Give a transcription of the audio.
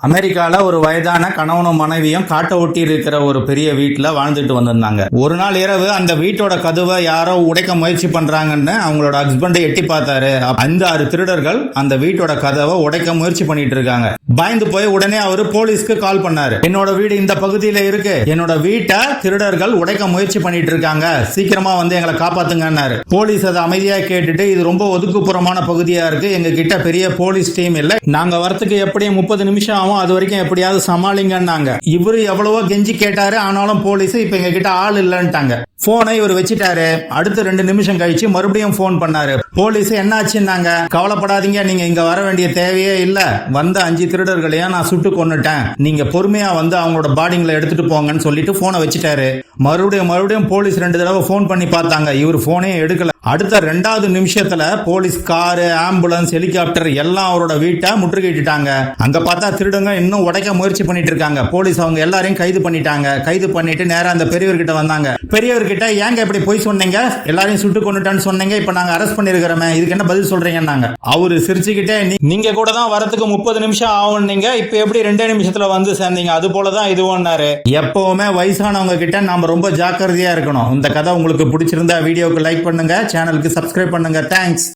அமெரிக்கால ஒரு வயதான கணவனும் மனைவியும் காட்டை ஒட்டி இருக்கிற ஒரு பெரிய வீட்டுல வாழ்ந்துட்டு வந்திருந்தாங்க. ஒரு நாள் இரவு அந்த வீட்டோட கதவை யாரோ உடைக்க முயற்சி பண்றாங்கன்னு அவங்களோட ஹஸ்பண்ட் எட்டி பார்த்தாரு. 5-6 திருடர்கள் அந்த வீட்டோட கதவை உடைக்க முயற்சி பண்ணிட்டு இருக்காங்க. பயந்து போய் உடனே அவரு போலீஸ்க்கு கால் பண்ணாரு. என்னோட வீடு இந்த பகுதியில இருக்கு, என்னோட வீட்டை திருடர்கள் உடைக்க முயற்சி பண்ணிட்டு இருக்காங்க, சீக்கிரமா வந்து எங்களை காப்பாத்துங்கன்னாரு. போலீஸ் அதை அமைதியா கேட்டுட்டு, இது ரொம்ப ஒதுக்குப்புறமான பகுதியா இருக்கு, எங்க கிட்ட பெரிய போலீஸ் டீம் இல்ல, நாங்க வரத்துக்கு எப்படியும் 30 நிமிஷம் அது வரைக்கும் எப்படியாவது சமாளிங்கன்னாங்க. இவரு எவ்வளவோ கெஞ்சி கேட்டாரு, ஆனாலும் போலீஸ் இப்ப எங்க கிட்ட ஆள் இல்லன்ட்டாங்க. போனை இவர் வச்சுட்டாரு. அடுத்து 2 நிமிஷம் கழிச்சு மறுபடியும் போன் பண்ணாரு. போலீஸ் என்னாச்சுன்னாங்க. கவலைப்படாதீங்க, நீங்க இங்க வர வேண்டிய தேவையே இல்ல, வந்த 5 திருடர்களையும் நான் சுட்டு கொன்னுட்டேன், நீங்க பொறுமையா வந்து அவங்களோட பாடிங்களை எடுத்துட்டு போங்கன்னு சொல்லிட்டு போனை வச்சுட்டாரு. மறுபடியும் போலீஸ் 2 தடவை போன் பண்ணி பார்த்தாங்க. இவர் போனே எடுக்கல. அடுத்த 2வது நிமிஷத்துல போலீஸ் காரு, ஆம்புலன்ஸ், ஹெலிகாப்டர் எல்லாம் அவரோட வீட்டை முற்றுகையிட்டாங்க. அங்க பார்த்தா திருடங்க இன்னும் உடைக்க முயற்சி பண்ணிட்டு இருக்காங்க. போலீஸ் அவங்க எல்லாரையும் கைது பண்ணிட்டாங்க. கைது பண்ணிட்டு நேரா அந்த பெரியவர்கிட்ட வந்தாங்க. பெரியவர்கிட்ட, ஏங்க இப்படி போய் சொன்னீங்க, எல்லாரையும் சுட்டு கொண்டுட்டான்னு சொன்னீங்க, இப்ப நாங்க அரெஸ்ட் பண்ணிருக்கிறோமே, இதுக்கு என்ன பதில் சொல்றீங்கன்னாங்க. அவரு சிரிச்சுக்கிட்டே, நீங்க கூட தான் வரதுக்கு 30 நிமிஷம் ஆகும்னீங்க, இப்ப எப்படி 2 நிமிஷத்துல வந்து சேர்ந்தீங்க, அது போலதான் இதுவாரு. எப்பவுமே வயசானவங்க கிட்ட நாம ரொம்ப ஜாக்கிரதையா இருக்கணும். இந்த கதை உங்களுக்கு பிடிச்சிருந்தா வீடியோக்கு லைக் பண்ணுங்க, சேனலுக்கு சப்ஸ்கிரைப் பண்ணுங்க. தேங்க்ஸ்.